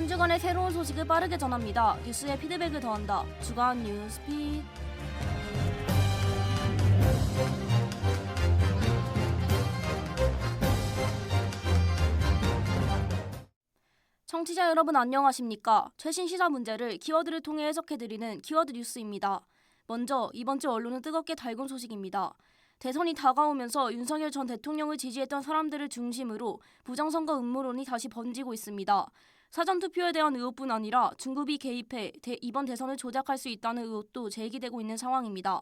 한 주간의 새로운 소식을 빠르게 전합니다. 뉴스에 피드백을 더한다. 주간 뉴스핏. 청취자 여러분 안녕하십니까? 최신 시사 문제를 키워드를 통해 해석해드리는 키워드 뉴스입니다. 먼저 이번 주 언론은 뜨겁게 달군 소식입니다. 대선이 다가오면서 윤석열 전 대통령을 지지했던 사람들을 중심으로 부정선거 음모론이 다시 번지고 있습니다. 사전투표에 대한 의혹뿐 아니라 중국이 개입해 이번 대선을 조작할 수 있다는 의혹도 제기되고 있는 상황입니다.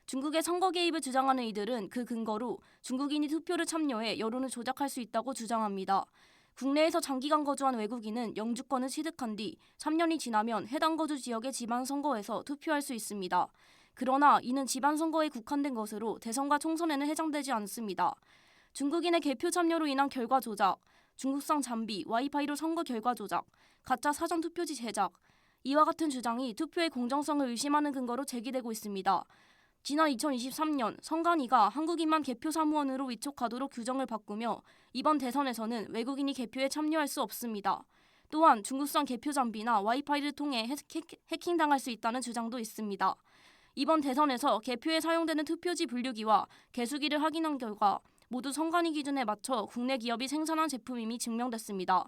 중국의 선거 개입을 주장하는 이들은 그 근거로 중국인이 투표를 참여해 여론을 조작할 수 있다고 주장합니다. 국내에서 장기간 거주한 외국인은 영주권을 취득한 뒤 3년이 지나면 해당 거주 지역의 지방선거에서 투표할 수 있습니다. 그러나 이는 지방선거에 국한된 것으로 대선과 총선에는 해당되지 않습니다. 중국인의 개표 참여로 인한 결과 조작, 중국산 잠비, 와이파이로 선거 결과 조작, 가짜 사전투표지 제작, 이와 같은 주장이 투표의 공정성을 의심하는 근거로 제기되고 있습니다. 지난 2023년 선관위가 한국인만 개표 사무원으로 위촉하도록 규정을 바꾸며 이번 대선에서는 외국인이 개표에 참여할 수 없습니다. 또한 중국산 개표 잠비나 와이파이를 통해 해킹당할 수 있다는 주장도 있습니다. 이번 대선에서 개표에 사용되는 투표지 분류기와 개수기를 확인한 결과 모두 선관위 기준에 맞춰 국내 기업이 생산한 제품임이 증명됐습니다.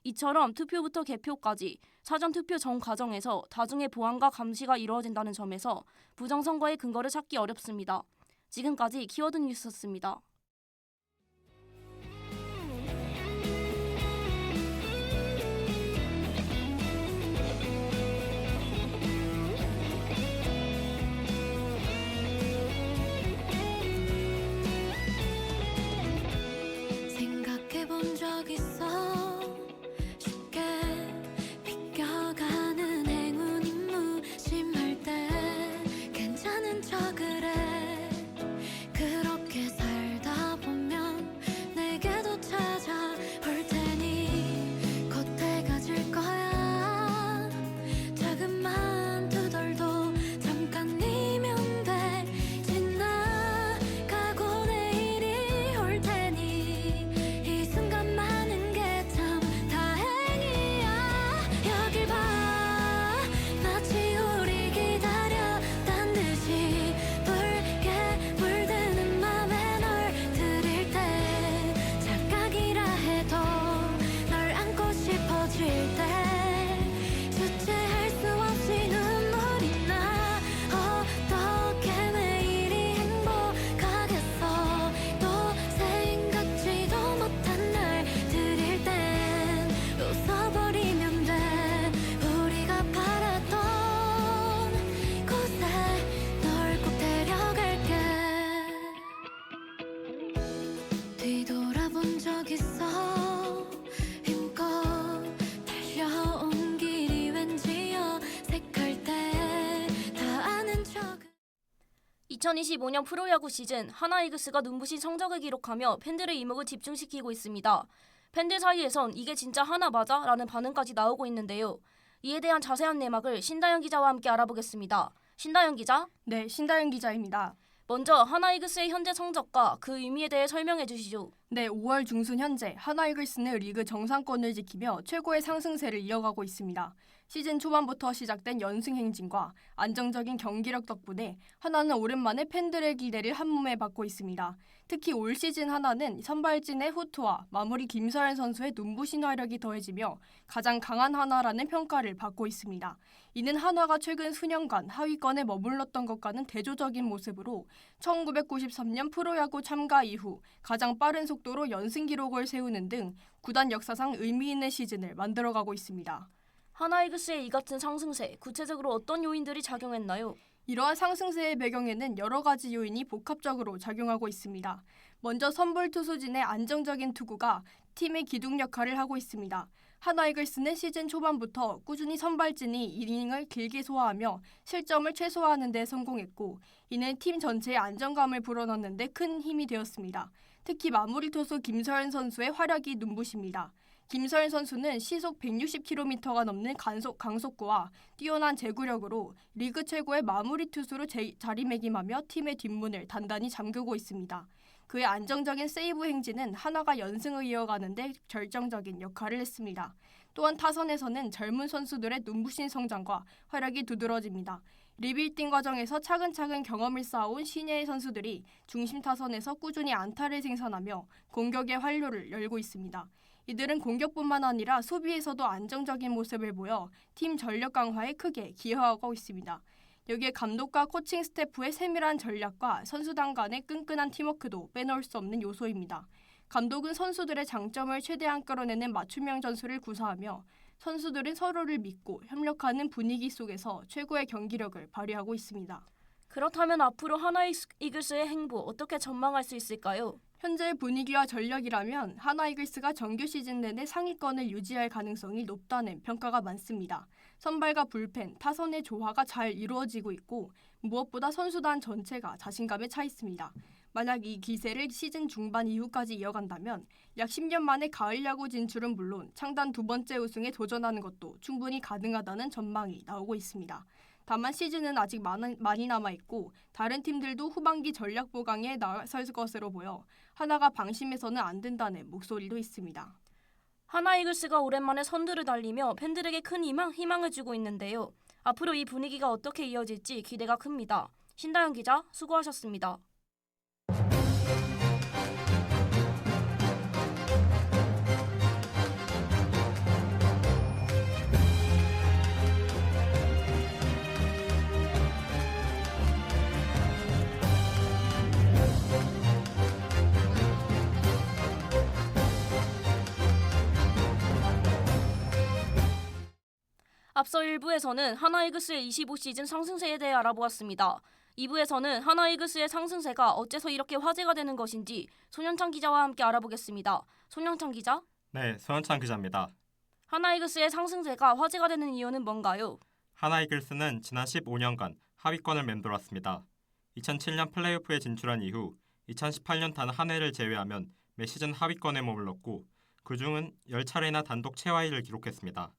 이처럼 투표부터 개표까지 사전투표 전 과정에서 다중의 보안과 감시가 이루어진다는 점에서 부정선거의 근거를 찾기 어렵습니다. 지금까지 키워드 뉴스였습니다. 생각해본 적 있어? 쉽게 비껴가는 행운이 무심할 때 괜찮은 척을 해. 그렇게 살다 보면 내게도 찾아올 테니 곧 해가 질 거야. 자그만 두덜도 잠깐이면 돼. 지나가고 내일이 올 테니 이 순간 많은 게 참 다행이야. 여길 봐, 마치 우리 기다렸단 듯이 붉게 물드는 맘에 널 들일 때 착각이라 해도 널 안고 싶어질 때 주체할 수 없이 눈물이 나. 어떻게 매일이 행복하겠어. 또 생각지도 못한 날 들일 땐 웃어버리면 돼. 우리가 바랐던 곳에 널 꼭 데려갈게. 뒤돌아본 적 있어? 힘껏 달려온 길이 왠지 어색할 때 다 아는 척. 2025년 프로야구 시즌 하나이글스가 눈부신 성적을 기록하며 팬들의 이목을 집중시키고 있습니다. 팬들 사이에선 이게 진짜 하나 맞아? 라는 반응까지 나오고 있는데요. 이에 대한 자세한 내막을 신다영 기자와 함께 알아보겠습니다. 신다영 기자, 네, 신다영 기자입니다. 먼저 하나이글스의 현재 성적과 그 의미에 대해 설명해 주시죠. 네, 5월 중순 현재 하나이글스는 리그 정상권을 지키며 최고의 상승세를 이어가고 있습니다. 시즌 초반부터 시작된 연승 행진과 안정적인 경기력 덕분에 하나는 오랜만에 팬들의 기대를 한몸에 받고 있습니다. 특히 올 시즌 하나는 선발진의 후투와 마무리 김서현 선수의 눈부신 활약이 더해지며 가장 강한 하나라는 평가를 받고 있습니다. 이는 한화가 최근 수년간 하위권에 머물렀던 것과는 대조적인 모습으로 1993년 프로야구 참가 이후 가장 빠른 속도로 연승 기록을 세우는 등 구단 역사상 의미 있는 시즌을 만들어가고 있습니다. 하나이글스의 이 같은 상승세, 구체적으로 어떤 요인들이 작용했나요? 이러한 상승세의 배경에는 여러 가지 요인이 복합적으로 작용하고 있습니다. 먼저 선발 투수진의 안정적인 투구가 팀의 기둥 역할을 하고 있습니다. 하나이글스는 시즌 초반부터 꾸준히 선발진이 이닝을 길게 소화하며 실점을 최소화하는 데 성공했고 이는 팀 전체의 안정감을 불어넣는 데 큰 힘이 되었습니다. 특히 마무리 투수 김서현 선수의 활약이 눈부십니다. 김서현 선수는 시속 160km가 넘는 강속구와 뛰어난 제구력으로 리그 최고의 마무리 투수로 자리매김하며 팀의 뒷문을 단단히 잠그고 있습니다. 그의 안정적인 세이브 행진은 하나가 연승을 이어가는 데 결정적인 역할을 했습니다. 또한 타선에서는 젊은 선수들의 눈부신 성장과 활약이 두드러집니다. 리빌딩 과정에서 차근차근 경험을 쌓아온 신예의 선수들이 중심 타선에서 꾸준히 안타를 생산하며 공격의 활로를 열고 있습니다. 이들은 공격뿐만 아니라 수비에서도 안정적인 모습을 보여 팀 전력 강화에 크게 기여하고 있습니다. 여기에 감독과 코칭 스태프의 세밀한 전략과 선수단 간의 끈끈한 팀워크도 빼놓을 수 없는 요소입니다. 감독은 선수들의 장점을 최대한 끌어내는 맞춤형 전술을 구사하며 선수들은 서로를 믿고 협력하는 분위기 속에서 최고의 경기력을 발휘하고 있습니다. 그렇다면 앞으로 하나이글스의 행보 어떻게 전망할 수 있을까요? 현재 분위기와 전력이라면 하나이글스가 정규 시즌 내내 상위권을 유지할 가능성이 높다는 평가가 많습니다. 선발과 불펜, 타선의 조화가 잘 이루어지고 있고 무엇보다 선수단 전체가 자신감에 차 있습니다. 만약 이 기세를 시즌 중반 이후까지 이어간다면 약 10년 만에 가을 야구 진출은 물론 창단 두 번째 우승에 도전하는 것도 충분히 가능하다는 전망이 나오고 있습니다. 다만 시즌은 아직 많이 남아있고 다른 팀들도 후반기 전략 보강에 나설 것으로 보여 하나가 방심해서는 안 된다는 목소리도 있습니다. 하나이글스가 오랜만에 선두를 달리며 팬들에게 큰 희망을 주고 있는데요. 앞으로 이 분위기가 어떻게 이어질지 기대가 큽니다. 신다영 기자 수고하셨습니다. 앞서 1부에서는 하나이글스의 25시즌 상승세에 대해 알아보았습니다. 2부에서는 하나이글스의 상승세가 어째서 이렇게 화제가 되는 것인지 손현창 기자와 함께 알아보겠습니다. 손현창 기자? 네, 손현창 기자입니다. 하나이글스의 상승세가 화제가 되는 이유는 뭔가요? 하나이글스는 지난 15년간 하위권을 맴돌았습니다. 2007년 플레이오프에 진출한 이후 2018년 단 한 해를 제외하면 매 시즌 하위권에 머물렀고 그중은 10차례나 단독 최하위를 기록했습니다.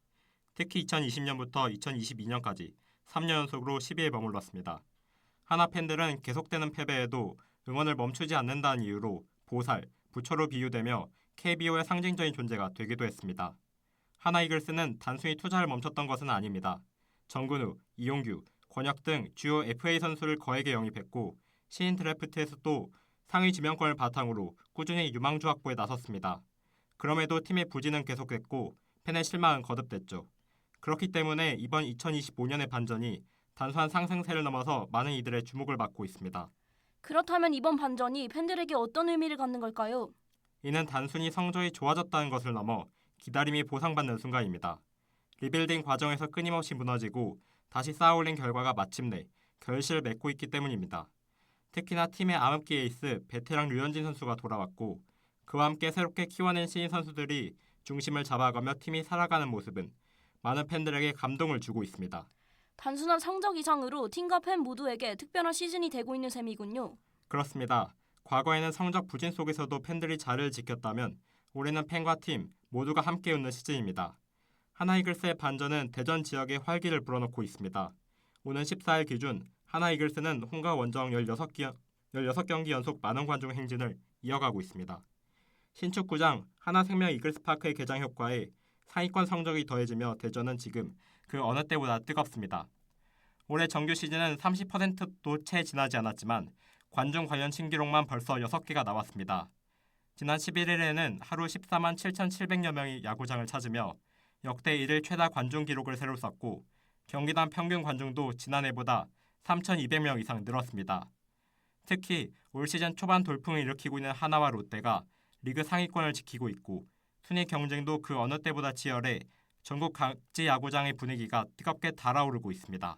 특히 2020년부터 2022년까지 3년 연속으로 10위에 머물렀습니다. 하나 팬들은 계속되는 패배에도 응원을 멈추지 않는다는 이유로 보살, 부처로 비유되며 KBO의 상징적인 존재가 되기도 했습니다. 하나 이글스는 단순히 투자를 멈췄던 것은 아닙니다. 정근우, 이용규, 권혁 등 주요 FA 선수를 거액에 영입했고 신인 드래프트에서도 상위 지명권을 바탕으로 꾸준히 유망주 확보에 나섰습니다. 그럼에도 팀의 부진은 계속됐고 팬의 실망은 거듭됐죠. 그렇기 때문에 이번 2025년의 반전이 단순한 상승세를 넘어서 많은 이들의 주목을 받고 있습니다. 그렇다면 이번 반전이 팬들에게 어떤 의미를 갖는 걸까요? 이는 단순히 성적이 좋아졌다는 것을 넘어 기다림이 보상받는 순간입니다. 리빌딩 과정에서 끊임없이 무너지고 다시 쌓아올린 결과가 마침내 결실을 맺고 있기 때문입니다. 특히나 팀의 암흑기 에이스 베테랑 류현진 선수가 돌아왔고 그와 함께 새롭게 키워낸 신인 선수들이 중심을 잡아가며 팀이 살아가는 모습은 많은 팬들에게 감동을 주고 있습니다. 단순한 성적 이상으로 팀과 팬 모두에게 특별한 시즌이 되고 있는 셈이군요. 그렇습니다. 과거에는 성적 부진 속에서도 팬들이 자리를 지켰다면 올해는 팬과 팀 모두가 함께 웃는 시즌입니다. 하나이글스의 반전은 대전 지역에 활기를 불어넣고 있습니다. 오는 14일 기준 하나이글스는 홈과 원정 16경기 연속 만원 관중 행진을 이어가고 있습니다. 신축구장 하나생명 이글스파크의 개장 효과에 상위권 성적이 더해지며 대전은 지금 그 어느 때보다 뜨겁습니다. 올해 정규 시즌은 30%도 채 지나지 않았지만 관중 관련 신기록만 벌써 6개가 나왔습니다. 지난 11일에는 하루 14만 7,700여 명이 야구장을 찾으며 역대 1일 최다 관중 기록을 새로 썼고 경기당 평균 관중도 지난해보다 3,200명 이상 늘었습니다. 특히 올 시즌 초반 돌풍을 일으키고 있는 하나와 롯데가 리그 상위권을 지키고 있고 순위 경쟁도 그 어느 때보다 치열해 전국 각지 야구장의 분위기가 뜨겁게 달아오르고 있습니다.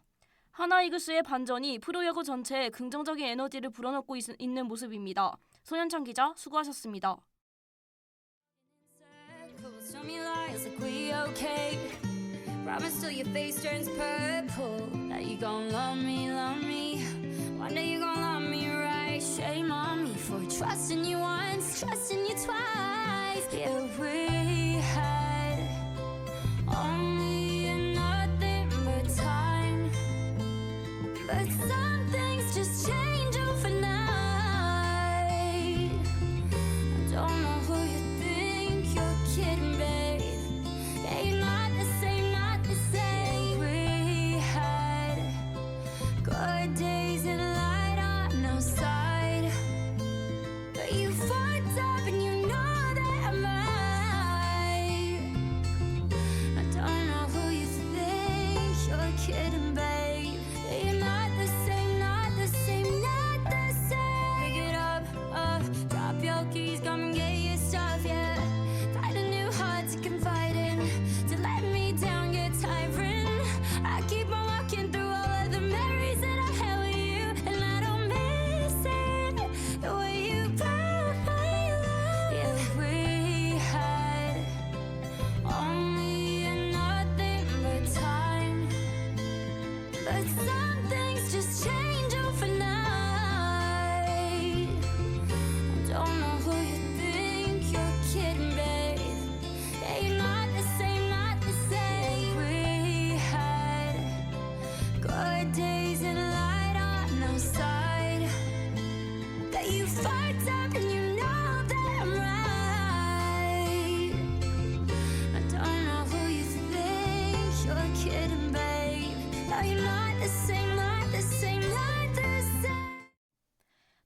하나이글스의 반전이 프로야구 전체에 긍정적인 에너지를 불어넣고 있는 모습입니다. 손현창 기자 수고하셨습니다. Show me lies like we okay. Promise till your face turns purple that you gon' love me, love me. One day you gon' love me right. Shame on me for trusting you once, trusting you twice. Yeah, we had only nothing but time, but some things just change overnight.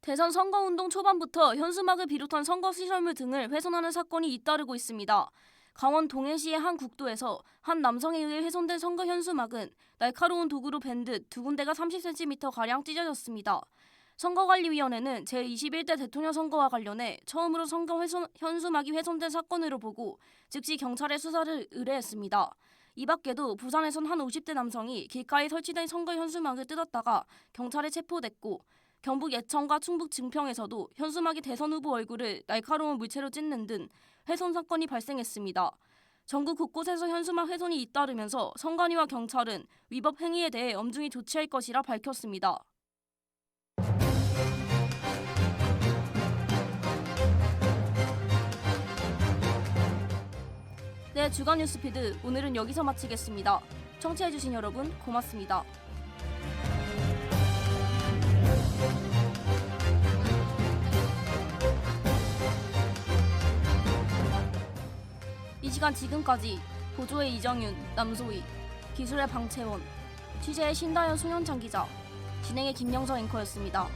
대선 선거운동 초반부터 현수막을 비롯한 선거 시설물 등을 훼손하는 사건이 잇따르고 있습니다. 강원 동해시의 한 국도에서 한 남성에 의해 훼손된 선거 현수막은 날카로운 도구로 벤 듯 두 군데가 30cm가량 찢어졌습니다. 선거관리위원회는 제21대 대통령 선거와 관련해 처음으로 선거 현수막이 훼손된 사건으로 보고 즉시 경찰에 수사를 의뢰했습니다. 이 밖에도 부산에선 한 50대 남성이 길가에 설치된 선거 현수막을 뜯었다가 경찰에 체포됐고 경북 예천과 충북 증평에서도 현수막이 대선 후보 얼굴을 날카로운 물체로 찢는 등 훼손 사건이 발생했습니다. 전국 곳곳에서 현수막 훼손이 잇따르면서 선관위와 경찰은 위법 행위에 대해 엄중히 조치할 것이라 밝혔습니다. 네, 주간 뉴스피드 오늘은 여기서 마치겠습니다. 청취해주신 여러분 고맙습니다. 이 시간 지금까지 보조의 이정윤, 남소희, 기술의 방채원, 취재의 신다현, 송현창 기자, 진행의 김영서 앵커였습니다.